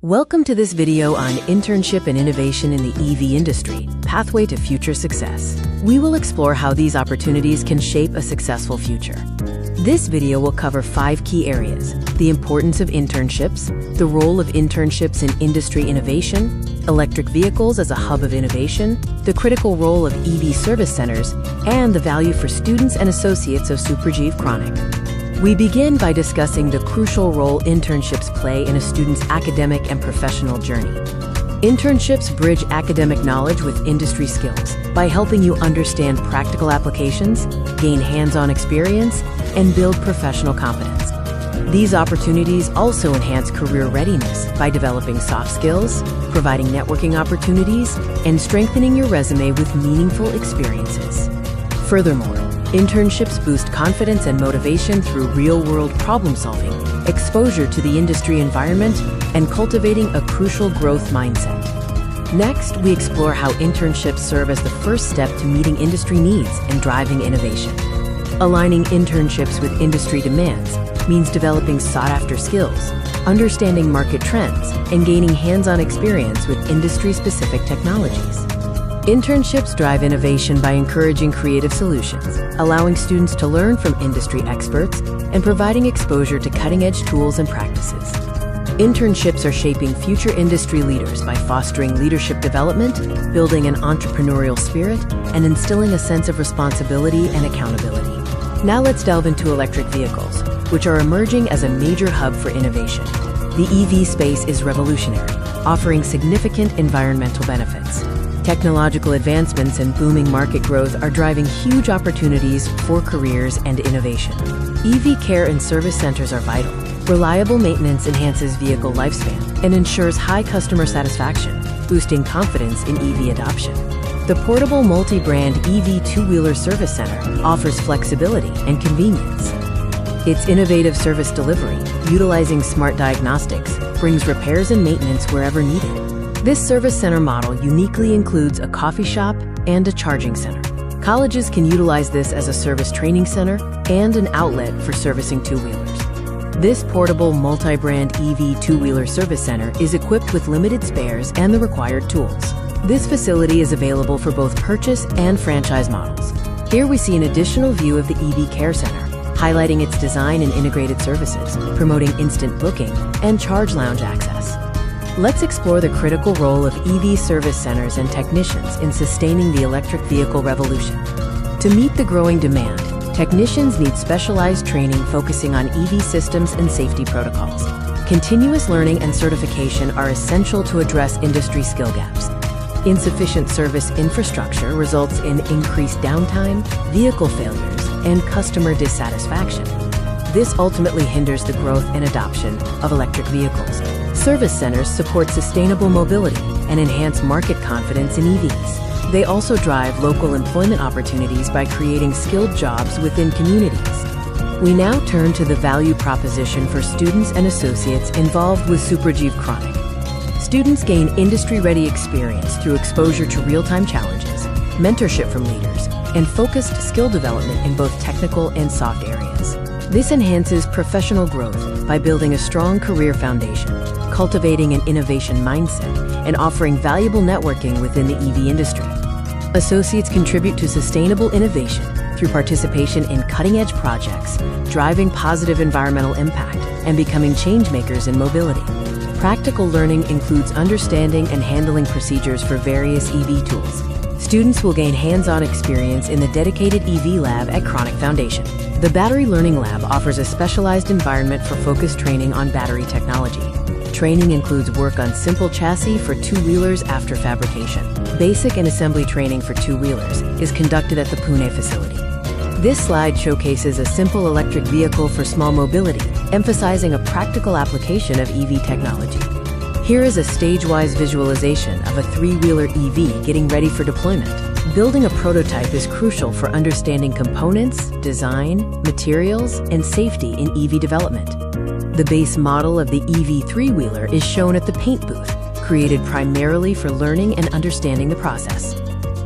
Welcome to this video on internship and innovation in the EV industry, pathway to future success. We will explore how these opportunities can shape a successful future. This video will cover 5 key areas: the importance of internships, the role of internships in industry innovation, electric vehicles as a hub of innovation, the critical role of EV service centers, and the value for students and associates of Suprajiv Chronic. We begin by discussing the crucial role internships play in a student's academic and professional journey. Internships bridge academic knowledge with industry skills by helping you understand practical applications, gain hands-on experience, and build professional competence. These opportunities also enhance career readiness by developing soft skills, providing networking opportunities, and strengthening your resume with meaningful experiences. Furthermore, internships boost confidence and motivation through real-world problem-solving, exposure to the industry environment, and cultivating a crucial growth mindset. Next, we explore how internships serve as the first step to meeting industry needs and driving innovation. Aligning internships with industry demands means developing sought-after skills, understanding market trends, and gaining hands-on experience with industry-specific technologies. Internships drive innovation by encouraging creative solutions, allowing students to learn from industry experts, and providing exposure to cutting-edge tools and practices. Internships are shaping future industry leaders by fostering leadership development, building an entrepreneurial spirit, and instilling a sense of responsibility and accountability. Now let's delve into electric vehicles, which are emerging as a major hub for innovation. The EV space is revolutionary, offering significant environmental benefits. Technological advancements and booming market growth are driving huge opportunities for careers and innovation. EV care and service centers are vital. Reliable maintenance enhances vehicle lifespan and ensures high customer satisfaction, boosting confidence in EV adoption. The portable multi-brand EV two-wheeler service center offers flexibility and convenience. Its innovative service delivery, utilizing smart diagnostics, brings repairs and maintenance wherever needed. This service center model uniquely includes a coffee shop and a charging center. Colleges can utilize this as a service training center and an outlet for servicing two-wheelers. This portable multi-brand EV two-wheeler service center is equipped with limited spares and the required tools. This facility is available for both purchase and franchise models. Here we see an additional view of the EV Care Center, highlighting its design and integrated services, promoting instant booking and charge lounge access. Let's explore the critical role of EV service centers and technicians in sustaining the electric vehicle revolution. To meet the growing demand, technicians need specialized training focusing on EV systems and safety protocols. Continuous learning and certification are essential to address industry skill gaps. Insufficient service infrastructure results in increased downtime, vehicle failures, and customer dissatisfaction. This ultimately hinders the growth and adoption of electric vehicles. Service centers support sustainable mobility and enhance market confidence in EVs. They also drive local employment opportunities by creating skilled jobs within communities. We now turn to the value proposition for students and associates involved with Suprajiv Chronic. Students gain industry-ready experience through exposure to real-time challenges, mentorship from leaders, and focused skill development in both technical and soft areas. This enhances professional growth by building a strong career foundation, cultivating an innovation mindset, and offering valuable networking within the EV industry. Associates contribute to sustainable innovation through participation in cutting-edge projects, driving positive environmental impact, and becoming change-makers in mobility. Practical learning includes understanding and handling procedures for various EV tools. Students will gain hands-on experience in the dedicated EV lab at Chronic Foundation. The Battery Learning Lab offers a specialized environment for focused training on battery technology. Training includes work on simple chassis for two-wheelers after fabrication. Basic and assembly training for two-wheelers is conducted at the Pune facility. This slide showcases a simple electric vehicle for small mobility, emphasizing a practical application of EV technology. Here is a stage-wise visualization of a three-wheeler EV getting ready for deployment. Building a prototype is crucial for understanding components, design, materials, and safety in EV development. The base model of the EV three-wheeler is shown at the paint booth, created primarily for learning and understanding the process.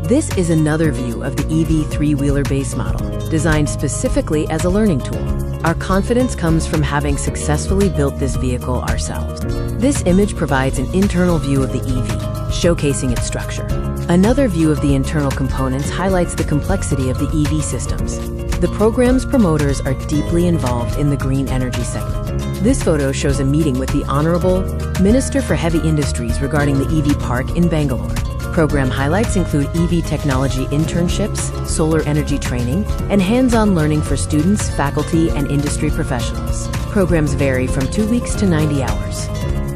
This is another view of the EV three-wheeler base model, designed specifically as a learning tool. Our confidence comes from having successfully built this vehicle ourselves. This image provides an internal view of the EV, showcasing its structure. Another view of the internal components highlights the complexity of the EV systems. The program's promoters are deeply involved in the green energy segment. This photo shows a meeting with the Honorable Minister for Heavy Industries regarding the EV park in Bangalore. Program highlights include EV technology internships, solar energy training, and hands-on learning for students, faculty, and industry professionals. Programs vary from 2 weeks to 90 hours.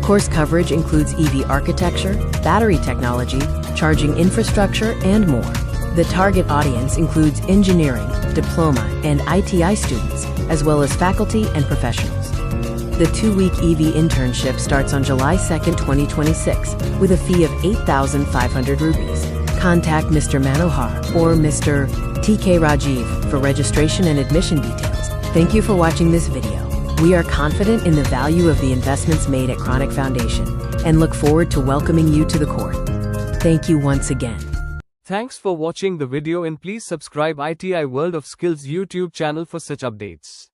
Course coverage includes EV architecture, battery technology, charging infrastructure, and more. The target audience includes engineering, diploma, and ITI students, as well as faculty and professionals. The 2-week EV internship starts on July 2, 2026, with a fee of 8,500 rupees. Contact Mr. Manohar or Mr. TK Rajiv for registration and admission details. Thank you for watching this video. We are confident in the value of the investments made at Chronic Foundation and look forward to welcoming you to the court. Thank you once again. Thanks for watching the video and please subscribe ITI World of Skills YouTube channel for such updates.